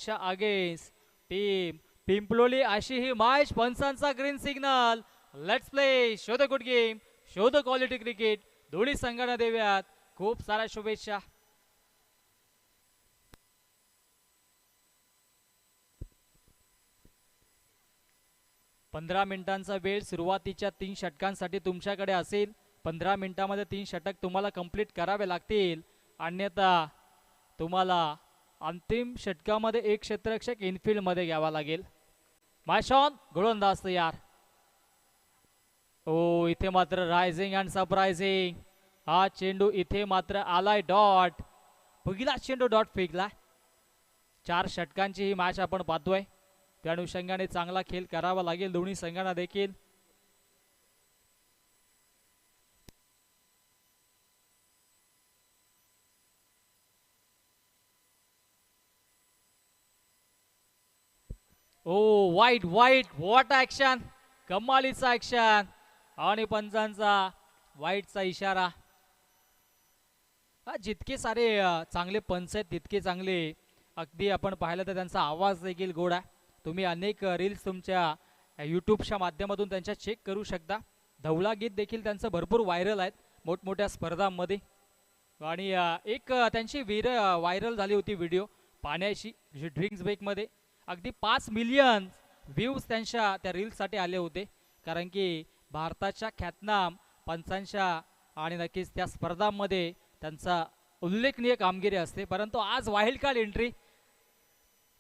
Against team Pimploli अशी ही match पंचांचा green signal. Let's play show the good game, show the quality cricket. दोन्ही संघांना देऊयात खूप साऱ्या शुभेच्छा. पंधरा मिनिटांचा वेळ सुरुवातीच्या 3 षटकांसाठी तुमच्याकडे असेल. 15 मिनिटांमध्ये 3 षटक तुम्हाला कंप्लीट करावे लागतील, अन्यथा तुम्हाला अंतिम षटकामध्ये एक क्षेत्ररक्षक इनफिल्ड मध्ये घ्यावा लागेल. मायशॉन गोलंदाज तयार. ओ इथे मात्र रायझिंग अँड सरप्राइझिंग हा चेंडू इथे मात्र आलाय डॉट. पहिला चेंडू डॉट फेकला. 4 षटकांची ही मॅच आपण पाहतोय, त्या अनुषंगाने चांगला खेळ करावा लागेल दोन्ही संघांना देखील. ओ वाईट वाईट व्हॉट ऍक्शन, कमालीचा ऍक्शन आणि पंचांचा वाईटचा इशारा. जितके सारे चांगले पंच आहेत तितके चांगले अगदी आपण पाहिलं तर त्यांचा आवाज देखील गोड आहे. तुम्ही अनेक रील्स तुमच्या यूट्यूबच्या माध्यमातून त्यांच्या चेक करू शकता. धवला गीत देखील त्यांचं भरपूर व्हायरल आहेत मोठमोठ्या स्पर्धांमध्ये. आणि एक त्यांची व्हायरल झाली होती व्हिडिओ पाण्याशी ड्रिंक्स ब्रेकमध्ये. अगदी 5 मिलियन व्ह्यूज त्यांच्या त्या रील्ससाठी आले होते, कारण की भारताच्या ख्यातनाम पंचांच्या आणि नक्कीच त्या स्पर्धांमध्ये त्यांचा उल्लेखनीय कामगिरी असते. परंतु आज वाईल्ड कार्ड एंट्री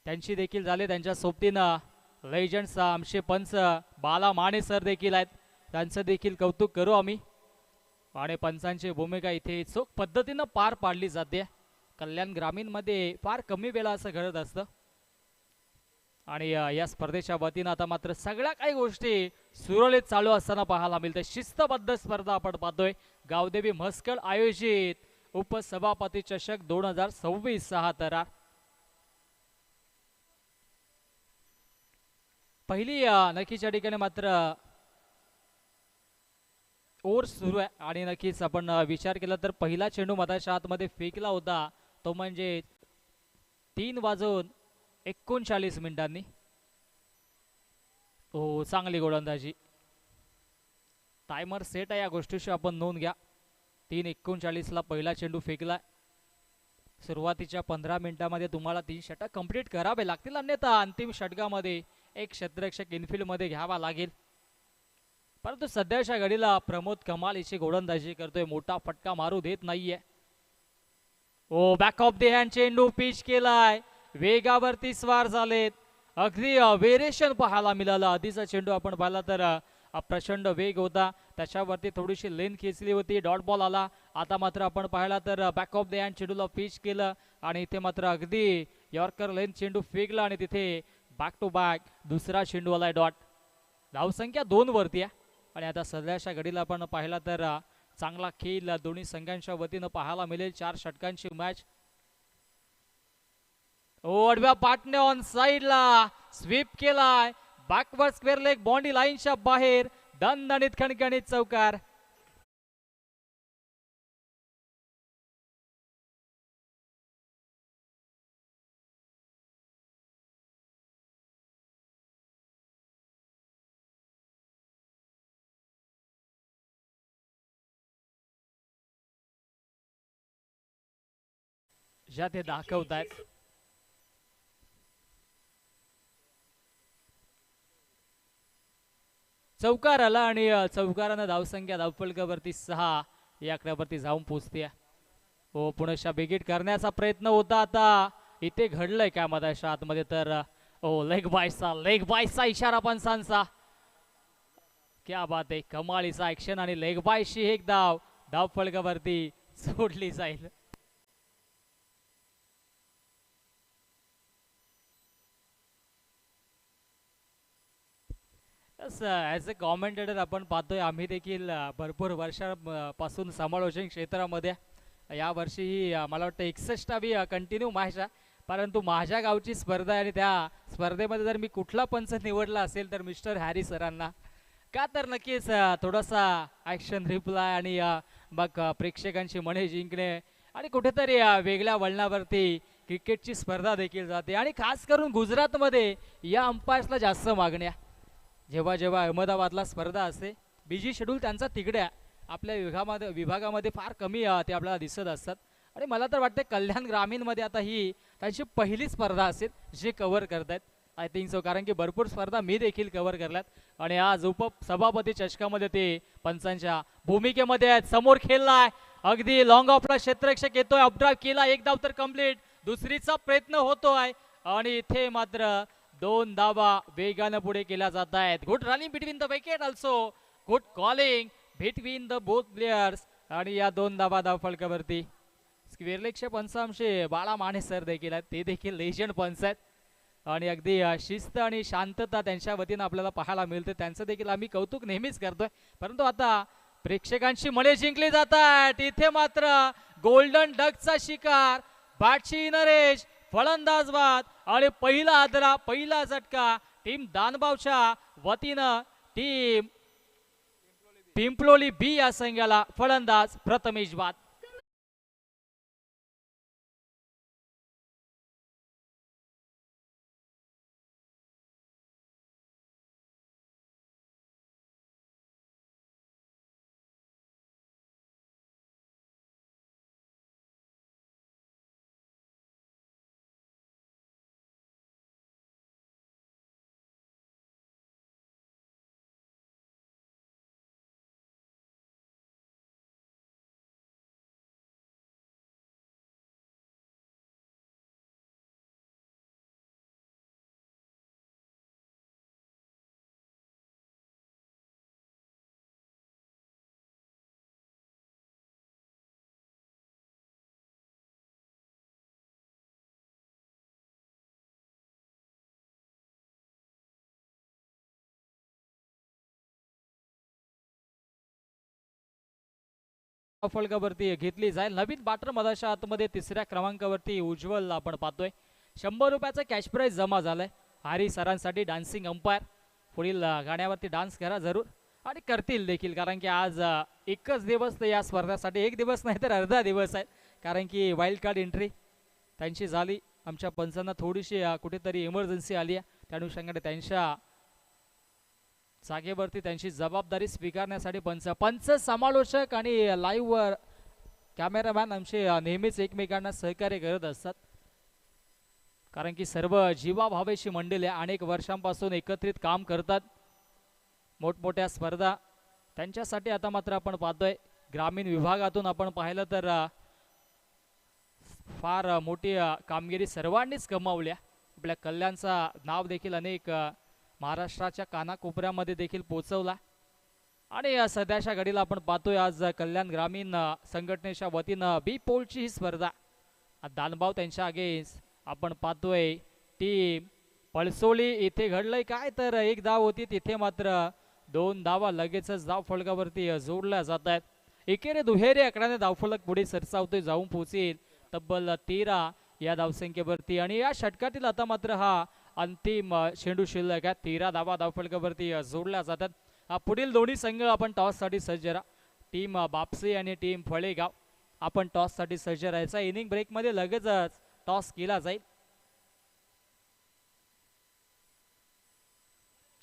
त्यांची देखील झाली. त्यांच्या सोबतीनं लेजंड्स आमचे पंच बाला माने सर देखील आहेत, त्यांचं देखील कौतुक करू आम्ही. आणि पंचांची भूमिका इथे चोख पद्धतीनं पार पाडली जाते. कल्याण ग्रामीणमध्ये फार कमी वेळा असं घडत असतं. आणि या स्पर्धेच्या वतीनं आता मात्र सगळ्या काही गोष्टी सुरळीत चालू असताना पाहायला मिळते. शिस्तबद्ध स्पर्धा आपण पाहतोय. गावदेवी म्हसकड आयोजित उपसभापती चषक 2026 हा तरार. पहिली नक्कीच या ठिकाणी मात्र ओव्हर सुरू आहे. आणि नक्कीच आपण विचार केला तर पहिला चेंडू मधाच्या आतमध्ये फेकला होता तो म्हणजे 3:39 हो चांगली गोलंदाजी. टायमर सेट आहे, या गोष्टीशी आपण नोंद घ्या. 3:39 पहिला चेंडू फेकला. सुरुवातीच्या 15 मिनिटांमध्ये तुम्हाला 3 षटक कंप्लीट करावे लागतील, अन्यथा अंतिम षटकामध्ये एक क्षेत्ररक्षक इनफिल्ड मध्ये घ्यावा लागेल. परंतु सध्याच्या घडीला प्रमोद कमाल याची गोलंदाजी करतोय, मोठा फटका मारू देत नाहीये. ओ बॅक ऑफ द हँड चेंडू पिच केलाय, वेगावरती स्वार झालेत. अगदी वेरिएशन पाहायला मिळालं. आधीचा चेंडू आपण पाहिला तर प्रचंड वेग होता, त्याच्यावरती थोडीशी लेन खेचली होती, डॉट बॉल आला. आता मात्र आपण पाहिला तर बॅक ऑफ द हँड चेंडूला पिच केलं आणि इथे मात्र अगदी यॉर्कर लेन चेंडू फेकला आणि तिथे बॅक टू बॅक दुसरा चेंडू आलाय डॉट. धावसंख्या 2 वरती आहे. आणि आता सध्याच्या घडीला आपण पाहिला तर चांगला खेळ दोन्ही संघांच्या वतीनं पाहायला मिळेल. 4 षटकांची मॅच. ओडव्या पाटने ऑन साइडला स्वीप केलाय, बॅकवर्ड स्क्वेअर लेग बॉन्डी लाईनच्या बाहेर. दणदणीत खणखणीत चौकार. ज्या ते दाखवत आहेत. चौकार आला आणि चौकारानं धावसंख्या धावफलकावरती 6 या आकड्यावरती जाऊन पोहोचते. हो पुनश्च बिगिट करण्याचा प्रयत्न होता. आता इथे घडलंय काय मधाच्या आतमध्ये तर ओ लेग बायचा इशारा पंचांचा. क्या बात आहे, कमालीचा ऍक्शन आणि लेग बायशी एक धावफलकावरती सोडली जाईल. ॲज अ कॉमेंटेटर आपण पाहतोय, आम्ही देखील भरपूर वर्षापासून समालोचन क्षेत्रामध्ये. यावर्षी मला वाटतं 61वी कंटिन्यू मॅच आहे. परंतु माझ्या गावची स्पर्धा आहे आणि त्या स्पर्धेमध्ये जर मी कुठला पंच निवडला असेल तर मिस्टर हॅरी सरांना. का तर नक्कीच थोडासा ॲक्शन रिप्लाय आणि मग प्रेक्षकांची मने जिंकणे आणि कुठेतरी वेगळ्या वळणावरती क्रिकेटची स्पर्धा देखील जाते आणि खास करून गुजरातमध्ये या अंपायर्सला जास्त मागण्या. जेव्हा जेव्हा अहमदाबादला स्पर्धा असते, बिजी शेड्यूल त्यांचा तिकड्या आपल्या विभागामध्ये फार कमी ते आपल्याला दिसत असतात. आणि मला तर वाटतं कल्याण ग्रामीणमध्ये आता ही त्यांची पहिली स्पर्धा असेल जे कव्हर करतायत. आय थिंक सो, कारण की भरपूर स्पर्धा मी देखील कव्हर करल्यात आणि आज उपसभापती चषकामध्ये ते पंचांच्या भूमिकेमध्ये आहेत. समोर खेळलाय अगदी लॉंग ऑफला क्षेत्ररक्षक येतोय, अपड्राईव्ह केला, एक धाव तर कंप्लीट, दुसरीचा प्रयत्न होतोय आणि इथे मात्र 2 धावा वेगानं पुढे केल्या जात आहेत. Good running between the wicket, also good calling between the both players आणि या 2 धावा धावफलकावरती. स्क्वेअरलेगचे पंच आमचे बाळा माने सर देखील आहेत, ते देखील लेजंड पंच आहेत आणि अगदी शिस्त आणि शांतता त्यांच्या वतीनं आपल्याला पाहायला मिळते. त्यांचं देखील आम्ही कौतुक नेहमीच करतोय. परंतु आता प्रेक्षकांची मने जिंकली जातात. इथे मात्र गोल्डन डकचा शिकार बादशी नरेश, फलंदाज बाद आणि पहिला आदरा पहिला झटका टीम दानबावच्या वतीनं टीम पिंपलोली बी या संघाला फलंदाज प्रथमेश बाद. फलकावरती घेतली जाईल. नवीन बॅटर मधाच्या आतमध्ये तिसऱ्या क्रमांकावरती उज्ज्वल आपण पाहतोय. 100 रुपयाचा कॅश प्राइज जमा झालाय. हरी सरांसाठी डान्सिंग अंपायर. पुढील गाण्यावरती डान्स करा जरूर आणि करतील देखील, कारण की आज एकच दिवस या स्पर्धेसाठी, एक दिवस नाही तर अर्धा दिवस आहे, कारण की वाईल्ड कार्ड एंट्री त्यांची झाली. आमच्या पंचांना थोडीशी कुठेतरी इमर्जन्सी आली आहे, त्या अनुषंगाने त्यांच्या जागेवरती त्यांची जबाबदारी स्वीकारण्यासाठी पंच समालोचक आणि लाईव्ह कॅमेरामॅन आमचे नेहमीच एकमेकांना सहकार्य करत असतात, कारण की सर्व जीवाभावेशी मंडळी अनेक वर्षांपासून एकत्रित काम करतात. मोठमोठ्या स्पर्धा त्यांच्यासाठी आता मात्र आपण पाहतोय ग्रामीण विभागातून आपण पाहिलं तर फार मोठी कामगिरी सर्वांनीच कमावल्या. आपल्या कल्याणचा नाव देखील अनेक महाराष्ट्राच्या कानाकोपऱ्यामध्ये देखील पोहोचवला आणि सध्याच्या घडीला आपण पाहतोय आज कल्याण ग्रामीण संघटनेच्या वतीनं बी पोलची ही स्पर्धा दानभाव त्यांच्या अगेन्स्ट आपण पाहतोय टीम पळसोली. इथे घडलंय काय तर एक धाव होती, तिथे मात्र 2 धावा लगेचच धाव फलकावरती जोडल्या जात आहेत. एकेरी दुहेरी आकड्याने धावफलक पुढे सरसावतोय, जाऊन पोहोचेल तब्बल 13 या धावसंख्येवरती आणि या षटकातील आता मात्र हा अंतिम चेंडू शिल्लक आहे. 13 धावा धावफलकावरती जोडल्या जातात. पुढील दोन्ही संघ आपण टॉससाठी सज्ज राहा. टीम बापसे आणि टीम फळेगाव आपण टॉससाठी सज्ज राहायचा. इनिंग ब्रेकमध्ये लगेचच टॉस केला जाईल.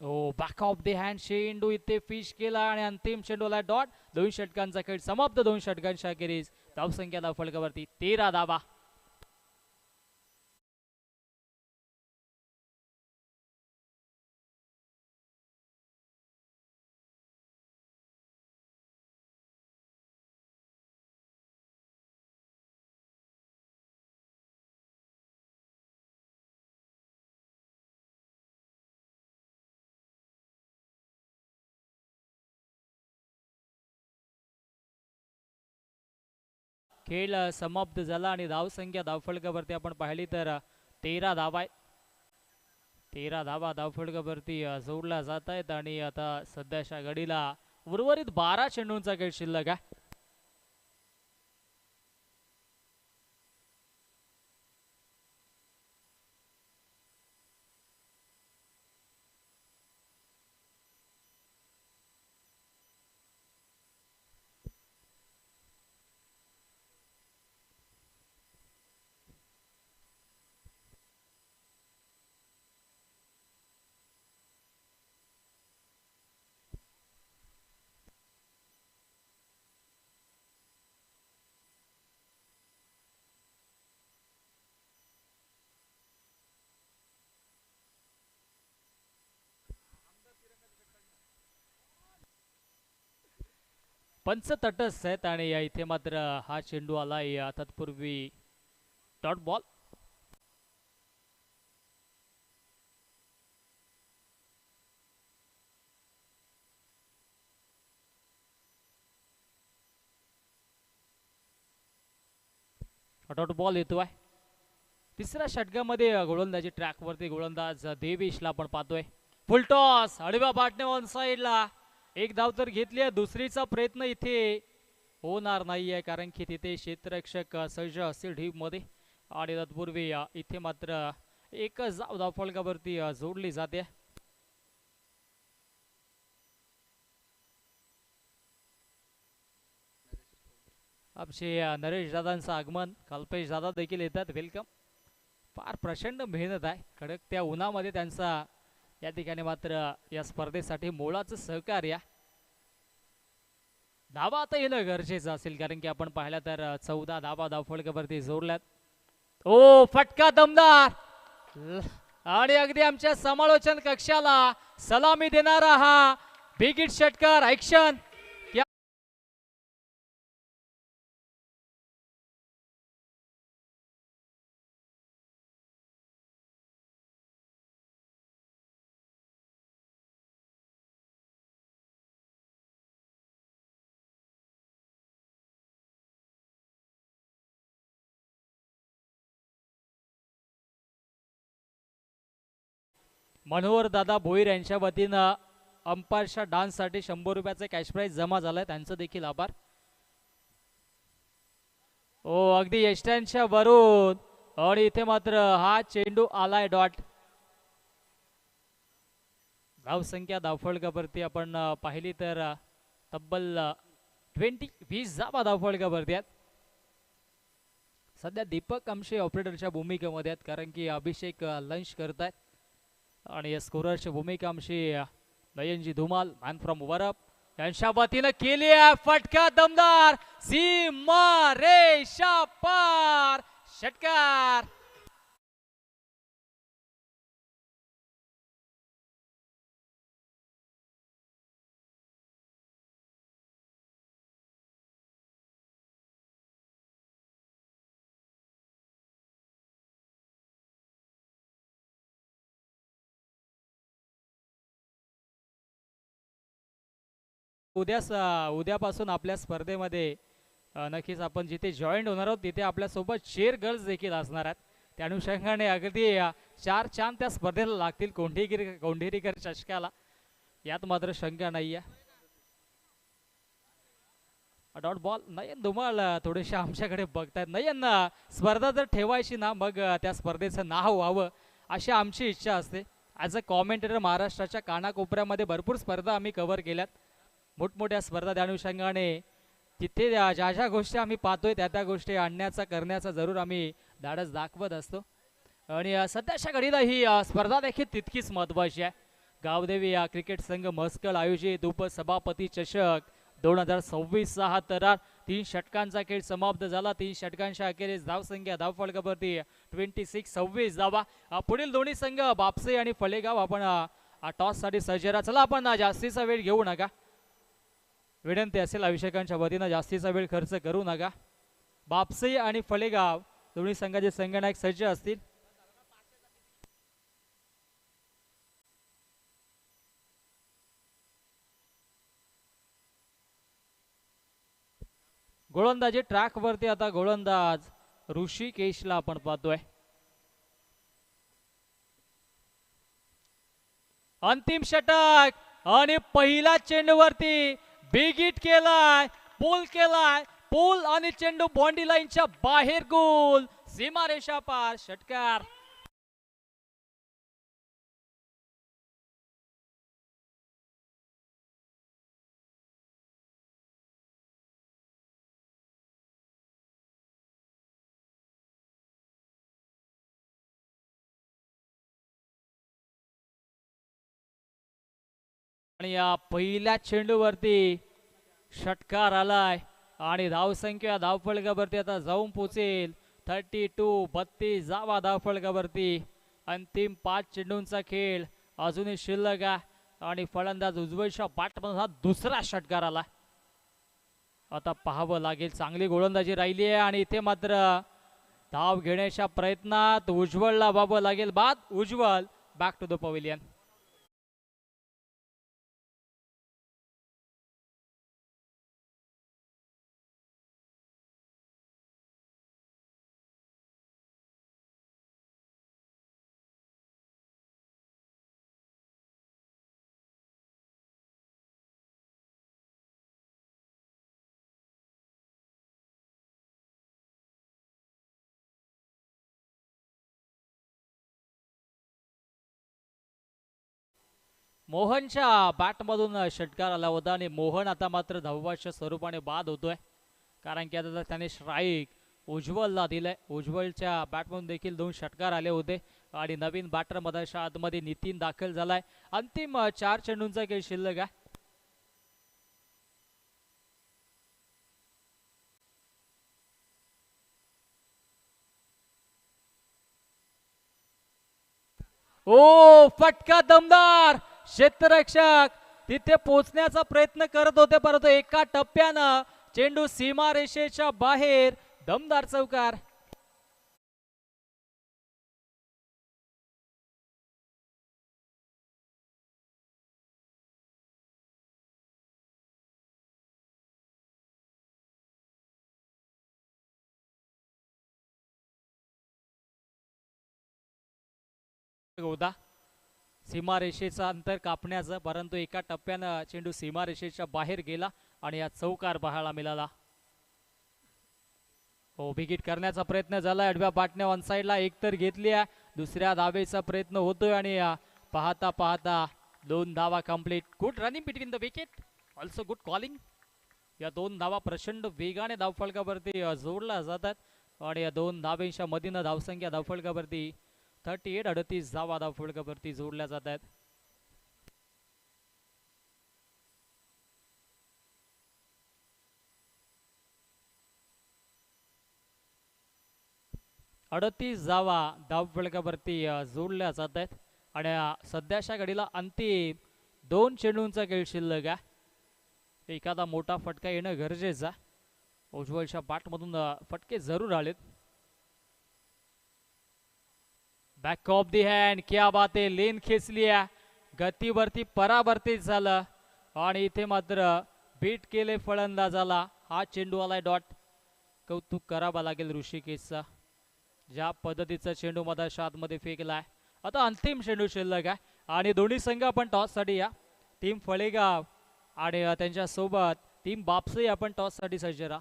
ओ बॅक ऑफ द हँड चेंडू इथे फिश केला आणि अंतिम चेंडूला डॉट. 2 षटकांचा खेळ समाप्त. 2 षटकांच्या अखेरीस धावसंख्या धावफलकावरती 13 धावा. खेळ समाप्त झाला आणि धावसंख्या धावफलकावरती आपण पाहिली तर 13 धावा आहे. 13 धावा धावफलकावरती जोडल्या जात आहेत आणि आता सध्याच्या घडीला उर्वरित 12 चेंडूंचा खेळ शिल्लक आहे. पंच तटस्थ आहेत आणि इथे मात्र हा चेंडू आलाय तत्पूर्वी डॉट बॉल. डॉट बॉल येतोय. तिसऱ्या षटकामध्ये गोलंदाजी ट्रॅकवरती गोलंदाज देवेशला आपण पाहतोय. फुल टॉस आडव्या बाटने ऑन साइडला. एक धाव तर घेतली आहे. दुसरीचा प्रयत्न इथे होणार नाहीये कारण की तिथे क्षेत्ररक्षक सज्ज असतील ढीप मध्ये आणि तत्पूर्वी इथे मात्र एकच धाव धावफलकावरती जोडली जाते. आमचे नरेश दादांचं आगमन, कल्पेश दादा देखील येतात. वेलकम. फार प्रचंड मेहनत आहे. कडक त्या उन्हामध्ये त्यांचा या ठिकाणी मात्र या स्पर्धेसाठी मोलाचं सहकार्य. धावा आता येणं गरजेचं असेल कारण की आपण पाहिलं तर 14 धावा धावफलकावरती जोडल्यात. ओ फटका दमदार आणि अगदी आमच्या समालोचन कक्षाला सलामी देणारा हा बिग षटकार. ॲक्शन. मनोहर दादा भोईर यांच्या वतीनं अंपायरच्या डान्ससाठी 100 रुपयाचे कॅश प्राइज जमा झालाय. त्यांचं देखील आभार. ओ अगदी यष्ट्यांच्या वरून आणि इथे मात्र हा चेंडू आलाय डॉट. धावसंख्या धावफलकावरती आपण पाहिली तर तब्बल 20 धावा धावफलकावरती आहेत. सध्या दीपक आमचे ऑपरेटरच्या भूमिकेमध्ये आहेत कारण की अभिषेक लंच करतायत आणि स्कोररची भूमिका आमची नयनजी धुमाल मॅन फ्रॉम वरप यांच्या वतीनं केली आहे. फटका दमदार सीमा रेषा पार षटकार. उद्यापासून आपल्या स्पर्धेमध्ये नक्कीच आपण जिथे जॉईंट होणार आहोत तिथे आपल्यासोबत शेर गर्ल्स देखील असणार आहेत. त्या अनुषंगाने अगदी 4 चांद त्या स्पर्धेला लागतील कोंढेरीकर चषकाला, यात मात्र शंका नाही आहे. Dot ball. नयन धुमाळ थोडेसे आमच्याकडे बघतायत. नयन स्पर्धा जर ठेवायची ना मग त्या स्पर्धेचं नाव व्हावं अशी आमची इच्छा असते. ॲज अ कॉमेंटेटर महाराष्ट्राच्या कानाकोपऱ्यामध्ये भरपूर स्पर्धा आम्ही कव्हर केल्यात, मोठमोठ्या स्पर्धा. त्या अनुषंगाने तिथे ज्या ज्या गोष्टी आम्ही पाहतोय त्या गोष्टी आणण्याचा करण्याचा जरूर आम्ही धाडस दाखवत असतो. आणि सध्याच्या घडीला ही स्पर्धा देखील तितकीच महत्त्वाची आहे. गावदेवी क्रिकेट संघ म्हसकल आयोजित उपसभापती चषक 2026 हा तरार 3 षटकांचा खेळ समाप्त झाला. 3 षटकांच्या अखेरीस धावसंख्या धावफलकावरती 26 धावा. पुढील दोन्ही संघ बापसे आणि फळेगाव आपण टॉस साठी सज्ज राहा. चला आपण जास्तीचा वेळ घेऊ नका. विनंती असेल अभिषेकांच्या वतीनं जास्तीचा वेळ खर्च करू नका. बापसे आणि फळेगाव दोन्ही संघाचे संघनायक सज्ज असतील. गोलंदाजी ट्रॅक वरती आता गोलंदाज ऋषिकेशला आपण पाहतोय. अंतिम षटक आणि पहिला चेंडूवरती बिग हिट केलाय, पोल आणि चेंडू बॉन्डी लाईनच्या बाहेर गोल, सीमारेषा पार षटकार. आणि या पहिल्या चेंडूवरती षटकार आलाय आणि धावसंख्या धावफलकावरती आता जाऊन पोचेल 32 धावा धावफलकावरती. अंतिम 5 चेंडूंचा खेळ अजूनही शिल्लक आहे आणि फलंदाज उज्ज्वलच्या पाठमधून हा दुसरा षटकार आला. आता पाहावं लागेल, चांगली गोलंदाजी राहिली आहे आणि इथे मात्र धाव घेण्याच्या प्रयत्नात उज्ज्वलला बाबा लागेल बाद. उज्ज्वल बॅक टू द पवेलियन. मोहनच्या बॅटमधून षटकार आला होता आणि मोहन आता मात्र धावाच्या स्वरूपाने बाद होतोय, कारण की आता त्याने स्ट्राईक उज्ज्वलला दिलाय. उज्ज्वलच्या बॅटमधून देखील 2 षटकार आले होते आणि नवीन बॅटर मधाच्या आतमध्ये नितीन दाखल झालाय. अंतिम 4 चेंडूंचा खेळ शिल्लक आहे. ओ फटका दमदार. क्षेत्ररक्षक तिथे पोहोचण्याचा प्रयत्न करत होते, परंतु एका टप्प्यानं चेंडू सीमारेषेच्या बाहेर. दमदार चौकार. होता सीमारेषेचा अंतर कापण्याचं, परंतु एका टप्प्यानं चेंडू सीमारेषेच्या बाहेर गेला आणि या चौकार पाहायला मिळाला. हो, विकेट करण्याचा प्रयत्न झाला. आडव्या बाटने ऑन साइडला एक तर घेतली आहे, दुसऱ्या धावेचा प्रयत्न होतोय आणि पाहता पाहता 2 धावा complete. Good running between the wicket, also good calling. या 2 धावा प्रचंड वेगाने धावफलकावरती जोडल्या जातात आणि या 2 धावेच्या मधीनं धावसंख्या धावफलकावरती 38 धावा धावफलकावरती जोडल्या जात आहेत. अडतीस धावा धावफलकावरती जोडल्या जात आहेत आणि सध्याच्या घडीला अंतिम 2 चेंडूंचा खेळ शिल्लक आहे. एखादा मोठा फटका येणं गरजेचं आहे. उज्ज्वलच्या बॅटमधून फटके जरूर आलेत. बॅक ऑफ दी हँड, क्या बात आहे. लेन खेचली आहे, गतीवरती परावर्तित झालं आणि इथे मात्र बीट केले फलंदाजाला. हा चेंडू आलाय डॉट. कौतुक करावा लागेल ऋषिकेशचा, ज्या पद्धतीचा चेंडू मधाच्या आतमध्ये फेकलाय. आता अंतिम चेंडू शिल्लक आहे आणि दोन्ही संघ आपण टॉससाठी या. टीम फळेगाव आणि त्यांच्या सोबत टीम बापसे आपण टॉससाठी सज्ज राहा.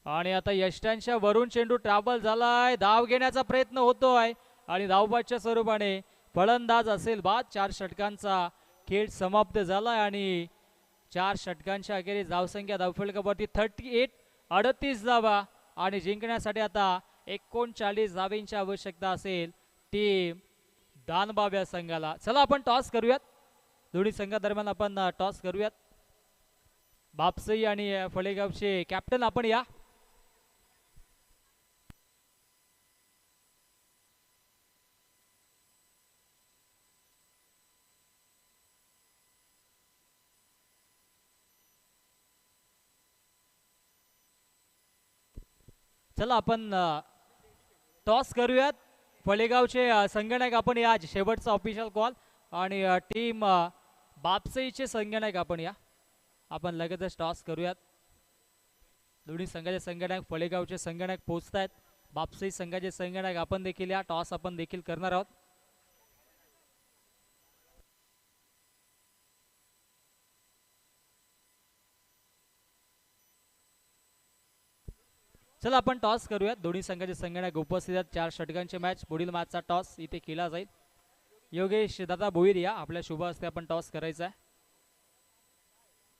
आणि आता यष्टांच्या वरून चेंडू ट्रॅव्हल झालाय, धाव घेण्याचा प्रयत्न होतोय आणि धावबादच्या स्वरूपाने फलंदाज असेल बाद. 4 षटकांचा खेळ समाप्त झालाय आणि 4 षटकांच्या अखेरीस धावसंख्या धावफलकावरती 38 धावा आणि जिंकण्यासाठी आता 39 धावेंची आवश्यकता असेल टीम दानबाब या संघाला. चला आपण टॉस करूयात. दोन्ही संघादरम्यान आपण टॉस करूयात. बापसई आणि फळेगावचे कॅप्टन आपण या. चला आपण टॉस करूयात. फळेगावचे संगणक आपण या. शेवटचा ऑफिशियल कॉल आणि टीम बापसईचे संगणक आपण या. आपण लगेचच टॉस करूयात. दोन्ही संघाचे संगणक, फळेगावचे संगणक पोहोचत आहेत. बापसई संघाचे संगणक आपण देखील या. टॉस आपण देखील करणार आहोत. चला आपण टॉस करूयात. दोन्ही संघाचे संगणक उपस्थित आहेत. 4 षटकांची मॅच. पुढील मॅचचा टॉस इथे केला जाईल. योगेश दादा भोईर या, आपल्या शुभ हस्ते आपण टॉस करायचा आहे.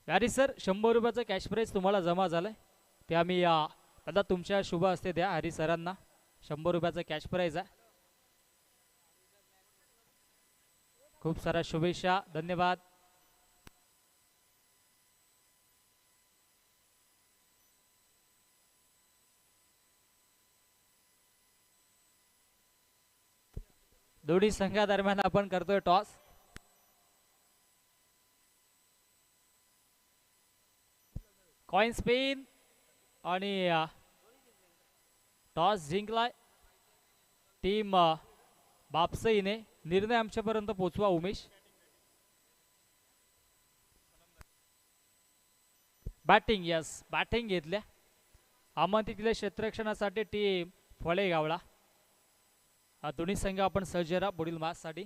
हरी सर, 100 रुपयाचं कॅश प्राईज तुम्हाला जमा झालंय, ते आम्ही दादा तुमच्या शुभ हस्ते द्या. हरी सरांना 100 रुपयाचं कॅश प्राईज आहे. खूप साऱ्या शुभेच्छा, धन्यवाद. दोन्ही संघादरम्यान आपण करतोय टॉस. कॉइन स्पिन आणि टॉस जिंकलाय टीम बापसईने. निर्णय आमच्यापर्यंत पोचवा उमेश. बॅटिंग, यस बॅटिंग घेतल्या आमंत्रित क्षेत्ररक्षणासाठी टीम फळेगावला. दोन्ही संघ आपण सज्ज राहा पुढील मॅचसाठी.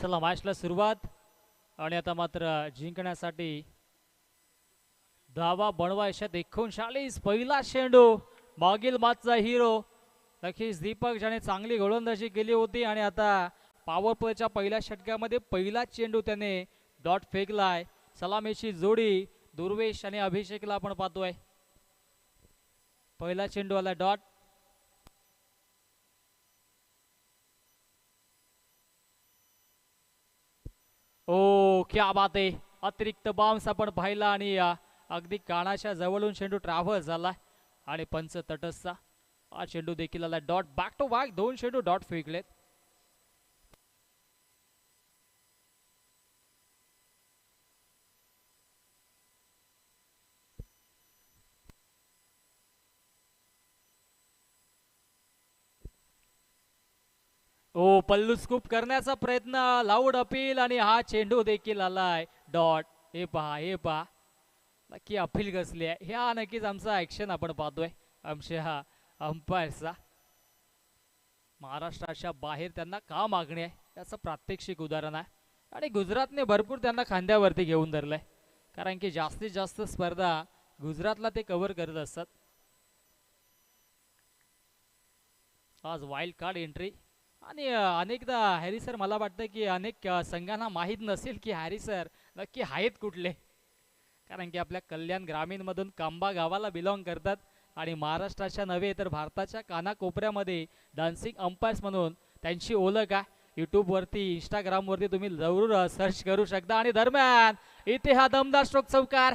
चला मॅचला सुरुवात. आणि आता मात्र जिंकण्यासाठी धावा बनवायच्या 39. पहिला चेंडू मागील मॅचचा हिरो नक्कीच दीपक ज्याने चांगली गोलंदाजी केली होती आणि आता पॉवर प्लेच्या पहिल्या षटकामध्ये पहिला चेंडू त्याने डॉट फेकलाय. सलामीची जोडी दुर्वेश आणि अभिषेकला आपण पाहतोय. पहिला चेंडू आला डॉट. ओ क्या बात आहे. अतिरिक्त बाउन्स आपण पाहिला आणि अगदी कानाच्या जवळून चेंडू ट्रॅव्हल झाला आणि पंच तटस्थ. हा चेंडू देखील आला डॉट. बॅक टू बॅक 2 चेंडू डॉट फेकलेत. ओ पल्लू स्कूप करण्याचा प्रयत्न, लाऊड अपील आणि हा चेंडू देखील आलाय डॉट. हे पहा हे पहा नक्की अपील कसली आहे. ह्या नक्कीच आमचा ऍक्शन आपण पाहतोय आमच्या अंपायरचा. महाराष्ट्राच्या बाहेर त्यांना का मागणी आहे याचं प्रात्यक्षिक उदाहरण आहे. आणि गुजरातने भरपूर त्यांना खांद्यावरती घेऊन धरलंय कारण की जास्तीत जास्त स्पर्धा गुजरातला ते कव्हर करत असतात. आज वाईल्ड कार्ड एंट्री आणि अनेकदा हॅरी सर मला वाटतं की अनेक संघांना माहीत नसेल की हॅरी सर नक्की आहेत कुठले. कारण की आपल्या कल्याण ग्रामीणमधून कांबा गावाला बिलॉंग करतात आणि महाराष्ट्राच्या नव्हे तर भारताच्या कानाकोपऱ्यामध्ये डान्सिंग अंपायर्स म्हणून त्यांची ओळख आहे. यूट्यूबवरती इंस्टाग्रामवरती तुम्ही जरूर सर्च करू शकता. आणि दरम्यान इथे हा दमदार स्ट्रोक चौकार.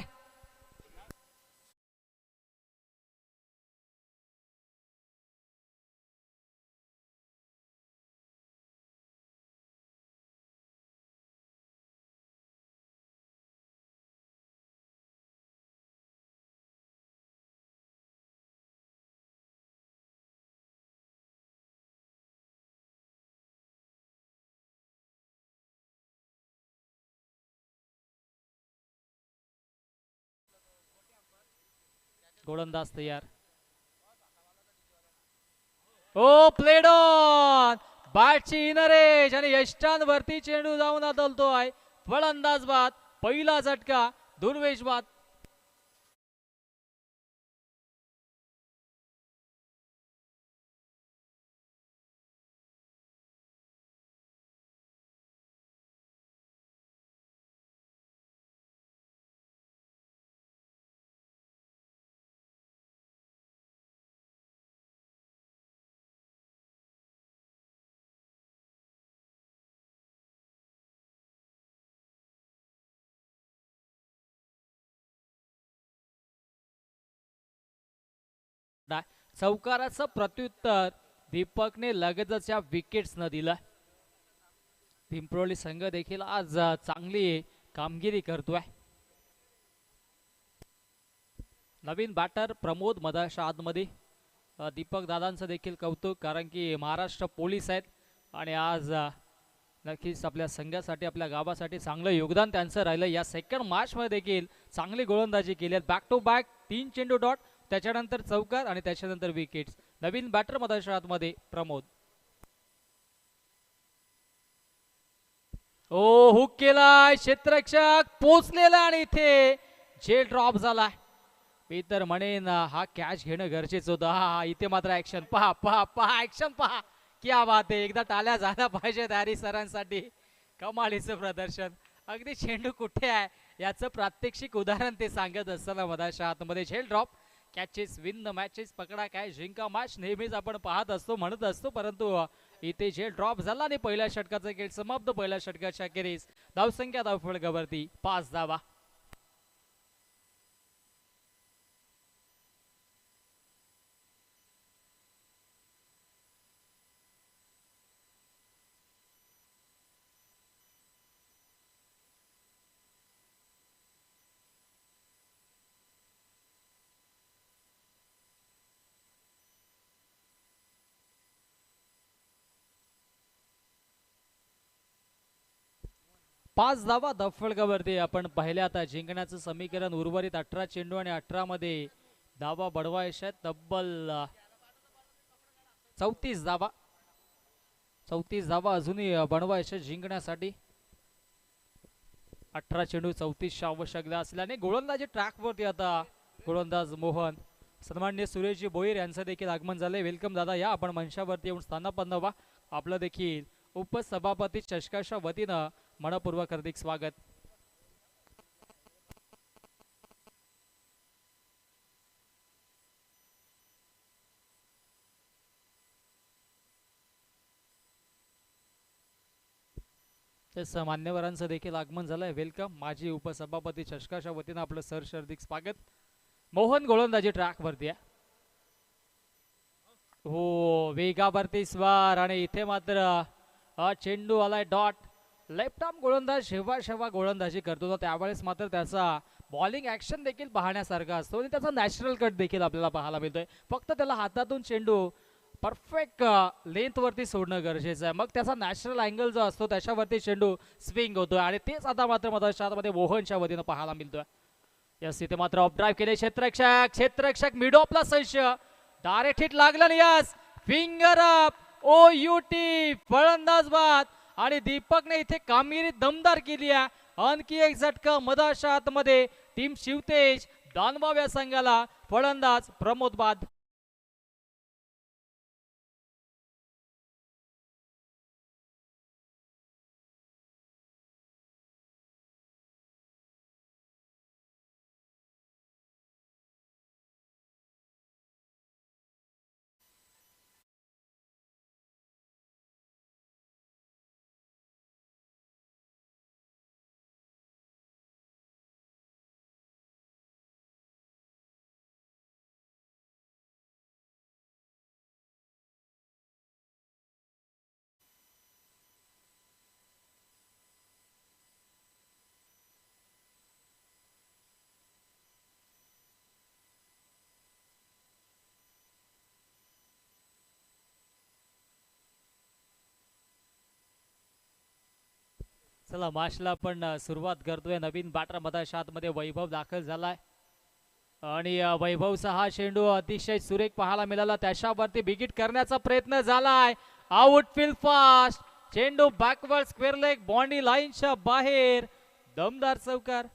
गोलंदाज तयार. ओ प्लेड ऑन. बॅटची इनर एज आणि यष्टांवरती चेंडू जाऊन आदळतोय. फलंदाज बाद, पहिला झटका दुर्वेश बाद. चौकाराचं प्रत्युत्तर दीपकने लगेचच्या विकेट्स न दिलं. पिंपरोली संघ देखील आज चांगली कामगिरी करतोय. नवीन बॅटर प्रमोद मदाशा आतमध्ये. दीपक दादांचं देखील कौतुक, कारण की महाराष्ट्र पोलीस आहेत आणि आज नक्कीच आपल्या संघासाठी आपल्या गावासाठी चांगलं योगदान त्यांचं राहिलं. या सेकंड मॅचमध्ये देखील चांगली गोलंदाजी केली. बॅक टू बॅक 3 चेंडू डॉट, त्याच्यानंतर चौकार आणि त्याच्यानंतर विकेट्स. नवीन बॅटर मदाशा आतमध्ये प्रमोद. ओ हुक केलाय, क्षेत्ररक्षक पोचलेला आणि इथे झेल ड्रॉप झाला. मी तर म्हणेन हा कॅच घेणं गरजेचं होतं. हा इथे मात्र ऍक्शन पहा पहा पहा, ऍक्शन पहा. क्या बात आहे, एकदा टाळ्या झाल्या पाहिजेत हॅरी सरांसाठी. कमालीचं प्रदर्शन. अगदी चेंडू कुठे आहे याचं प्रात्यक्षिक उदाहरण ते सांगत असताना मदाशा आतमध्ये झेल drop. Catches win the matches, पकडा काय जिंका मॅच नेहमीच आपण पाहत असतो म्हणत असतो, परंतु इथे झेल ड्रॉप झाला आणि पहिल्या षटकाचा खेळ समाप्त. पहिल्या षटकाच्या अखेरीस धावसंख्या धावफलकावरती 5 धावा. पाच धावा धावफलकावरती. आपण पाहिले आता जिंकण्याचं समीकरण उर्वरित 18 चेंडू आणि 18 मध्ये धावा बडवायच्या तब्बल 34 धावा. 34 धावा अजूनही बनवायच्या जिंकण्यासाठी. 18 चेंडू 34 आवश्यक असल्याने गोलंदाजी ट्रॅकवरती आता गोलंदाज मोहन. सन्माननीय सुरेशजी भोईर यांचं देखील आगमन झालंय. वेलकम दादा, या आपण मंचावरती येऊन स्थानापन्न व्हा. आपलं देखील उपसभापती चषकाच्या वतीनं मनपूर्वक हार्दिक स्वागत. तसं मान्यवरांचं देखील आगमन झालंय. वेलकम. माजी उपसभापती चषकाच्या वतीनं आपलं सहर्ष हार्दिक स्वागत. मोहन गोलंदाजी ट्रॅक वरती आहे. हो, वेगावरती स्वार आणि इथे मात्र चेंडू आलाय डॉट. लेफ्ट आर्म गोलंदाज जेव्हा गोलंदाजी करतो ना त्यावेळेस मात्र त्याचा बॉलिंग ऍक्शन देखील पाहण्यासारखा असतो आणि त्याचा नॅचरल कट देखील आपल्याला पाहायला मिळतोय. फक्त त्याला हातातून चेंडू परफेक्ट लेंथ वरती सोडणं गरजेचं आहे. मग त्याचा नॅचरल अँगल जो असतो त्याच्यावरती चेंडू स्विंग होतोय आणि तेच आता मात्र मधामध्ये मोहनच्या वतीनं पाहायला मिळतोय. यस, इथे मात्र ऑफ ड्राईव्ह केले क्षेत्ररक्षक मिड ऑफला संच डायरेक्ट हिट लागलं. यस, फिंगर अप OUT, फलंदाज बाद. आणि दीपकने इथे कामगिरी दमदार केली आहे. आणखी एक झटका मधाच्या आतमध्ये. टीम शिवतेज दानवाव या संघाला फलंदाज प्रमोद बाद. चला मॅचला आपण सुरुवात करतोय. नवीन बॅटर मधाच्या आतमध्ये वैभव दाखल झालाय आणि वैभवचा हा चेंडू अतिशय सुरेख पाहायला मिळाला. त्याच्यावरती बिगिट करण्याचा प्रयत्न झालाय आउटफील्ड फास्ट, चेंडू बॅकवर्ड स्क्वेअर लेग बॉन्डी लाईनच्या बाहेर, दमदार चौकार.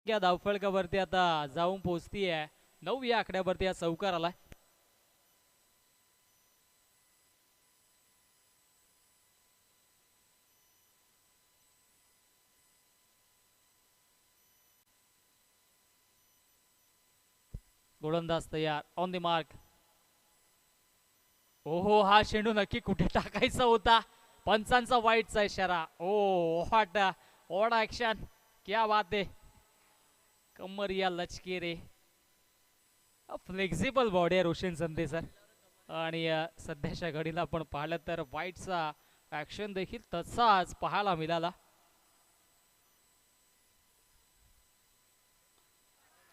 या धावफलकावरती आता जाऊन पोहोचतीये. 9 या आकड्यावरती हा चौकार आलाय. गोलंदाज तयार, ऑन द मार्क. ओहो, हा चेंडू नक्की कुठे टाकायचा होता. पंचांचा वाईटचा इशारा. ओ व्हॉट ऑड ऍक्शन, क्या बात आहे. कमरिया लचके रे, फ्लेक्झिबल बॉडी आहे रोशन संधे सर. आणि सध्याच्या घडीला आपण पाहिलं तर वाईटचा ऍक्शन देखील तसाच पाहायला मिळाला.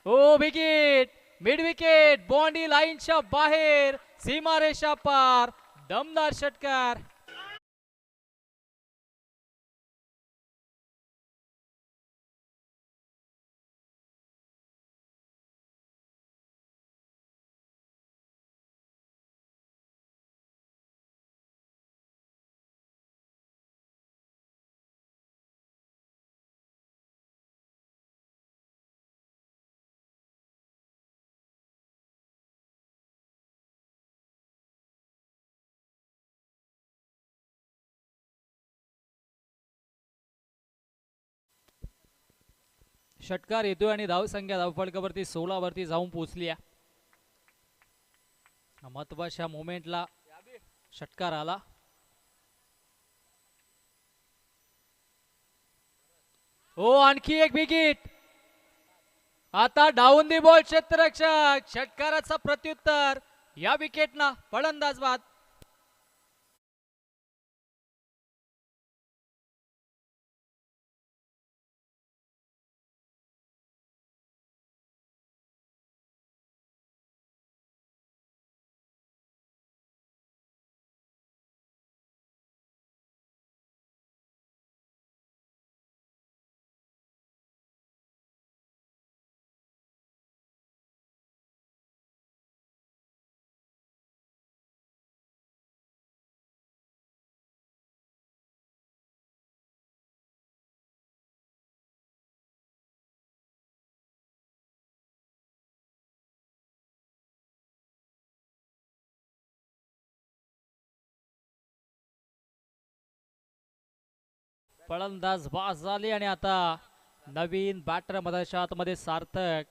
ओ विकेट, मिड विकेट, बॉन्डी लाईनच्या बाहेर, सीमारेषा पार, दमदार षटकार. षटकार येतोय आणि धावसंख्या धावफलकावरती 16 वरती जाऊन पोहोचली आहे. महत्वाच्या मोमेंटला षटकार आला. हो, आणखी एक विकेट. आता डाऊन दी बॉल क्षेत्ररक्षक, षटकाराचा प्रत्युत्तर या विकेटना. फलंदाज बाद. फलंदाज बाद झाले आणि आता नवीन बॅटर मध्ये सार्थक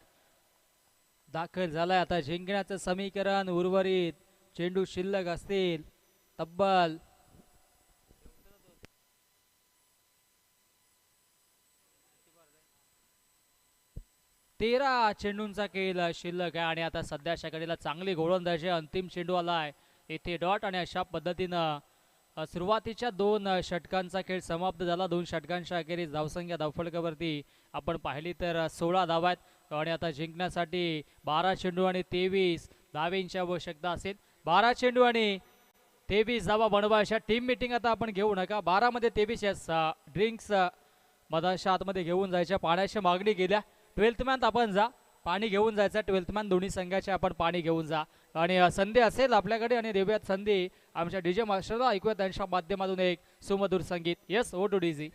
दाखल झालाय. आता जिंकण्याचं समीकरण उर्वरित चेंडू शिल्लक असतील तब्बल 13 चेंडूंचा खेळ शिल्लक आहे. आणि आता सध्याच्या घडीला चांगली गोलंदाजी, अंतिम चेंडू आलाय इथे डॉट. आणि अशा पद्धतीनं सुरुवातीच्या 2 षटकांचा खेळ समाप्त झाला. 2 षटकांच्या अखेरीस धावसंख्या धावफलकावरती आपण पाहिली तर 16 धावा आहेत. आणि आता जिंकण्यासाठी 12 चेंडू आणि 23 धावेंची आवश्यकता असेल. 12 चेंडू आणि 23 धावा बनवा. अशा टीम मिटिंग आता आपण घेऊ नका. 12 मध्ये 23 ड्रिंक्स मधाच्या आतमध्ये घेऊन जायच्या. पाण्याची मागणी केल्या. 12th मॅन आपण जा, पाणी घेऊन जायचं. 12th मॅन दोन्ही संघाचे आपण पाणी घेऊन जा. आणि संधी असेल आपल्याकडे आणि देऊयात संधी आमच्या डीजे मास्टरला. ऐकूया त्यांच्या माध्यमातून एक सुमधुर संगीत. Yes, O two DG.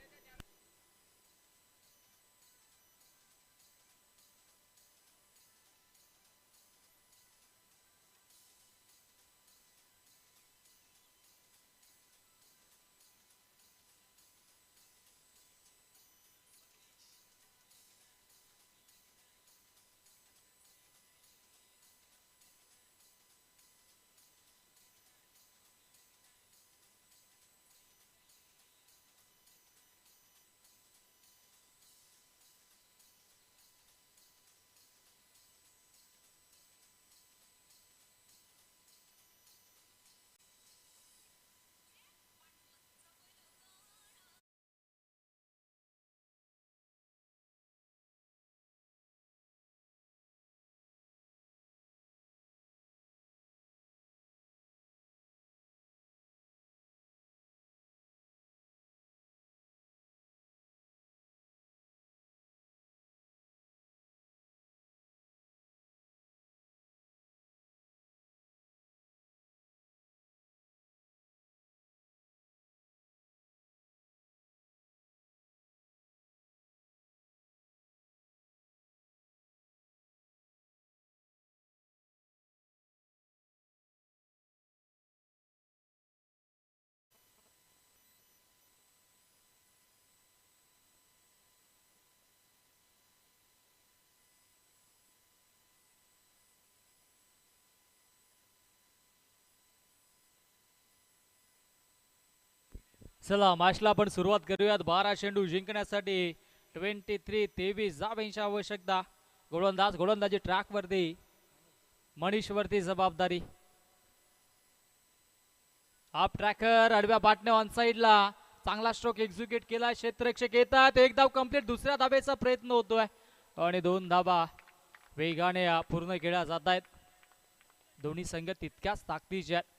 चला मॅचला आपण सुरुवात करूयात. 12 चेंडू जिंकण्यासाठी 23 धावांची आवश्यकता. गोलंदाजी ट्रॅक वरती, मनीष वरती जबाबदारी. आप ट्रॅकर आडव्या बाटने ऑन साइडला चांगला स्ट्रोक एक्झिक्यूट केला. क्षेत्ररक्षक येतात, एक धाव कंप्लीट. दुसऱ्या धावेचा प्रयत्न होतोय आणि 2 धावा वेगाने पूर्ण केल्या जात आहेत. दोन्ही संघ तितक्याच ताकदीचे आहेत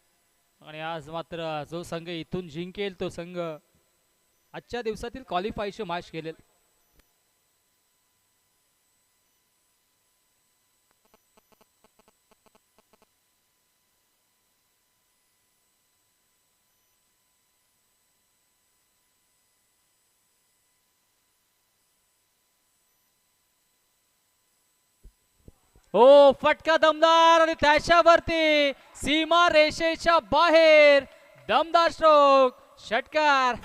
आणि आज मात्र जो संघ इथून जिंकेल तो संघ आजच्या दिवसातील क्वालिफायची मॅच खेळेल. हो, फटका दमदार आणि त्याच्यावरती सीमा रेषेच्या बाहेर दमदार स्ट्रोक, षटकार.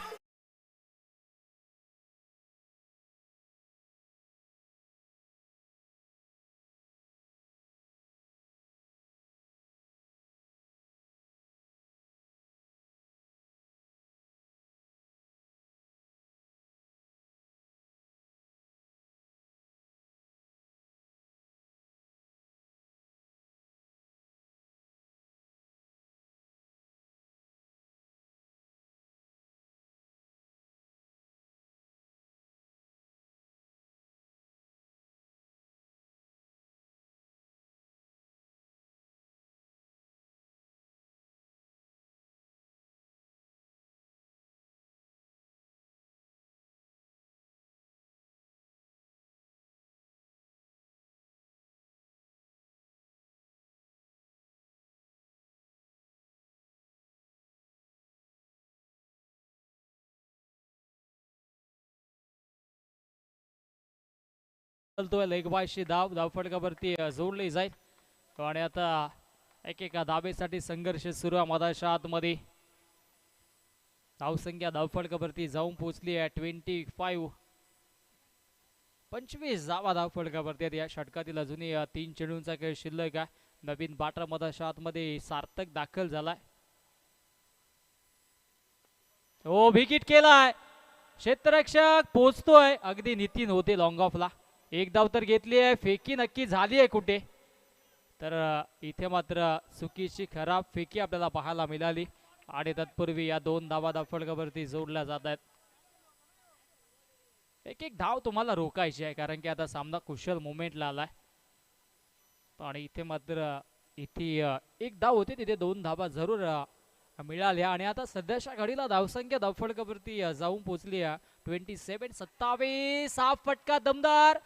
लेग बायची धावफटकावरती जोडली जाईल आणि आता एकेका धाबेसाठी संघर्ष सुरू आहे. मधाच्या आतमध्ये धावसंख्या धावफटकावरती जाऊन पोहोचली आहे 25 धावा धावफटकावरती. या षटकातील अजूनही 3 चेंडूंचा खेळ शिल्लक आहे. नवीन बाटर मधाच्या आतमध्ये सार्थक दाखल झालाय. हो, विकेट केलाय. क्षेत्ररक्षक पोहोचतोय, अगदी नितीन होते लॉंग ऑफला. एक धाव तर घेतली आहे, फेकी नक्की झाली आहे कुठे तर इथे मात्र चुकीची खराब फेकी आपल्याला पाहायला मिळाली आणि तत्पूर्वी या 2 धावा धावफटकावरती जोडल्या जात आहेत. एक धाव तुम्हाला रोखायची आहे कारण की आता सामना कुशल मोमेंटला आलाय आणि इथे मात्र एक धाव होती, तिथे 2 धावा जरूर मिळाल्या आणि आता सध्याच्या घडीला धावसंख्या धावफटकावरती जाऊन पोहोचली आहे 27. हा फटका दमदार.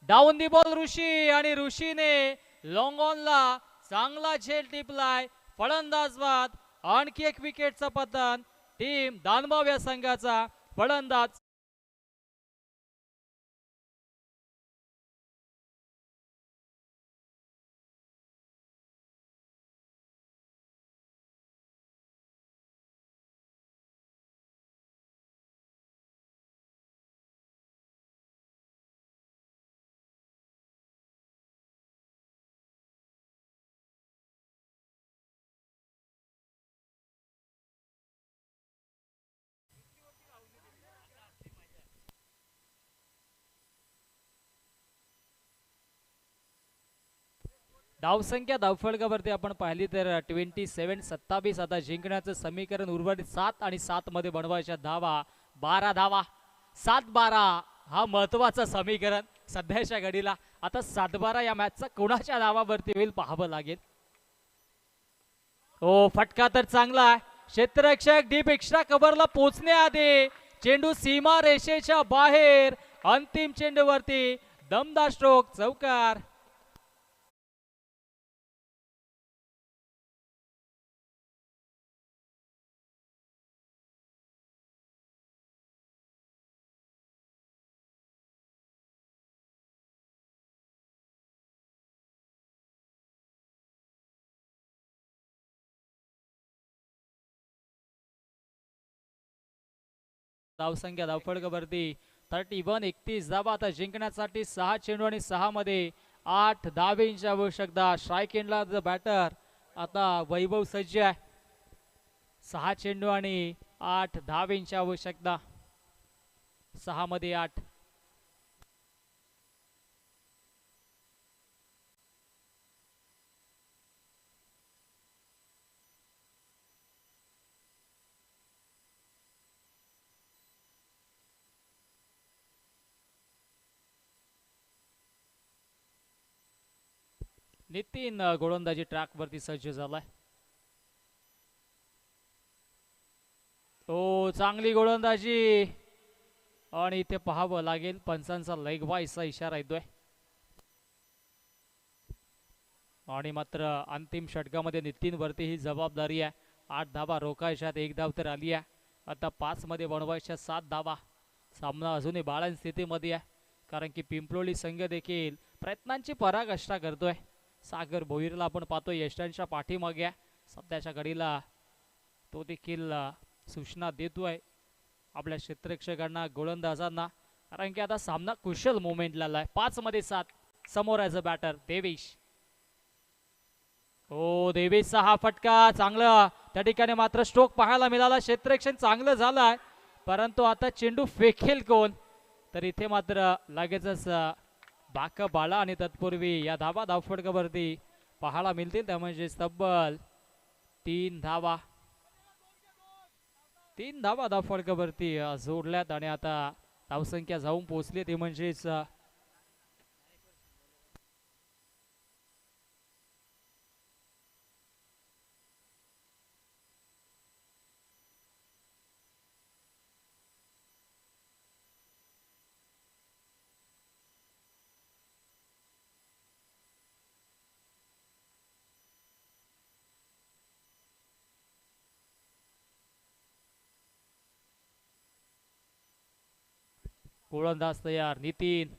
डाऊन दी बॉल ऋषी आणि ऋषीने लॉंग ऑनला चांगला झेल टिपलाय. फलंदाज बाद. आणखी एक विकेटचं पतन टीम दानबाव या संघाचा. फलंदाज धावसंख्या धावफलकावरती आपण पाहिली तर 27 आता जिंकण्याचं समीकरण उर्वरित 7 आणि 7 मध्ये बनवायच्या धावा 12 धावा. 7-12 हा महत्वाचं समीकरण सध्याच्या घडीला. आता 7-12 या मॅचचा कोणाच्या धावावरती होईल पाहावं लागेल. हो, फटका तर चांगला आहे. क्षेत्ररक्षक डीप एक्स्ट्रा कव्हरला पोहोचण्याआधी चेंडू सीमा रेषेच्या बाहेर. अंतिम चेंडूवरती दमदार स्ट्रोक, चौकार. धावसंख्या धावफलकावरती 31 धावा आता जिंकण्यासाठी 6 चेंडू आणि 6 मध्ये 8 धावेंची आवश्यकता. स्ट्राईक एंडला बॅटर आता वैभव सज्ज आहे. 6 चेंडू आणि 8 धावेंची आवश्यकता. 6 मध्ये 8. नितीन गोलंदाजी ट्रॅक वरती सज्ज झालाय. ओ चांगली गोलंदाजी आणि इथे पाहावं लागेल पंचांचा लेग वाईसचा इशारा येतोय. आणि मात्र अंतिम षटकामध्ये नितीन वरती ही जबाबदारी आहे. 8 धावा रोखायच्यात, 1 धाव तर आली आहे. आता 5 मध्ये बनवायच्या 7 धावा. सामना अजूनही बाळांत स्थितीमध्ये आहे कारण की पिंपलोली संघ देखील प्रयत्नांची पराकाष्ठा करतोय. सागर भोईरला आपण पाहतोय यष्टांच्या पाठीमागे सध्याच्या घडीला तो देखील सूचना देतोय आपल्या क्षेत्ररक्षकांना गोलंदाजांना कारण की आता सामना कुशल मोमेंटला आहे. 5 मध्ये 7 समोर ॲज अ बॅटर देवेश. ओ देवेशचा हा फटका चांगला त्या ठिकाणी मात्र स्ट्रोक पाहायला मिळाला. क्षेत्ररक्षण चांगलं झालंय परंतु आता चेंडू फेकेल कोण तर इथे मात्र लगेचच बाका बाळा आणि तत्पूर्वी या धावफटकावरती पाहायला मिळतील त्या म्हणजे तब्बल 3 धावा. 3 धावा धावफटकावरती जोडल्यात आणि आता धावसंख्या जाऊन पोहोचली ती म्हणजेच गोलंदाज तयार. नितीन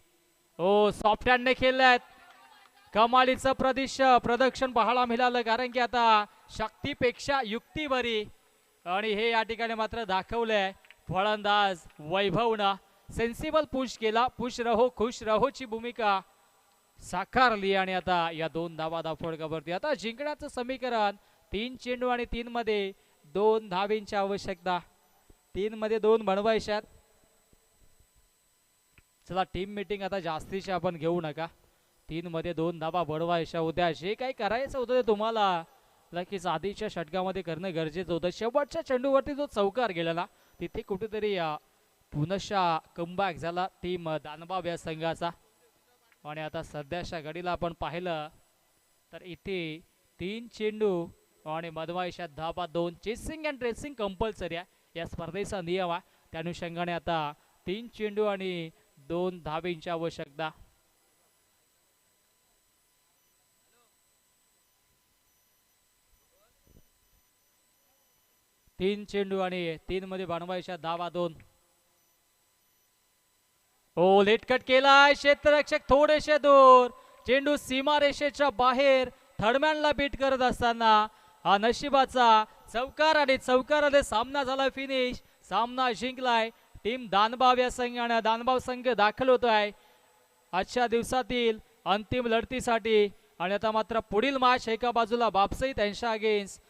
ओ सॉफ्ट हँडने खेळल्यात. कमालीचं प्रदर्शन पाहायला मिळालं कारण की आता शक्तीपेक्षा युक्तीवरी आणि हे या ठिकाणी मात्र दाखवलंय फलंदाज वैभवनं. सेन्सिबल पुश केला. पुश रहो खुश रहो ची भूमिका साकारली आणि आता या 2 धावा धावफटकावरती आता जिंकण्याचं समीकरण 3 चेंडू आणि 3 मध्ये 2 धावेंची आवश्यकता. 3 मध्ये 2 बनवायच्यात. चला टीम मीटिंग आता जास्तीची आपण घेऊ नका. 3 मध्ये 2 धावा बनवायच्या होत्या. जे काही करायचं होतं ते तुम्हाला नक्कीच आधीच्या षटकामध्ये करणं गरजेचं होतं. शेवटच्या चेंडूवरती जो चौकार गेला तिथे कुठेतरी पुनशा कमबॅक झाला टीम दानबाव या संघाचा. आणि आता सध्याच्या घडीला आपण पाहिलं तर इथे 3 चेंडू आणि बनवायच्या धावा 2. चेसिंग अँड ट्रेसिंग कंपल्सरी आहे या स्पर्धेचा नियम आहे. त्या अनुषंगाने आता 3 चेंडू आणि 2 धावेंची आवश्यकता. तीन चेंडू आणि 3 मध्ये बनवायच्या धावा 2. ओ लेटकट केलाय. क्षेत्ररक्षक थोडेसे दूर. चेंडू सीमारेषेच्या बाहेर थर्डमॅनला बीट करत असताना हा नशिबाचा चौकार आणि चौकाराने सामना झाला फिनिश. सामना जिंकलाय टीम दानबाव या संघाने. दानबाव संघ दाखल होतोय आजच्या दिवसातील अंतिम लढतीसाठी. आणि आता मात्र पुढील मॅच एका बाजूला बापसई त्यांच्या अगेन्स्ट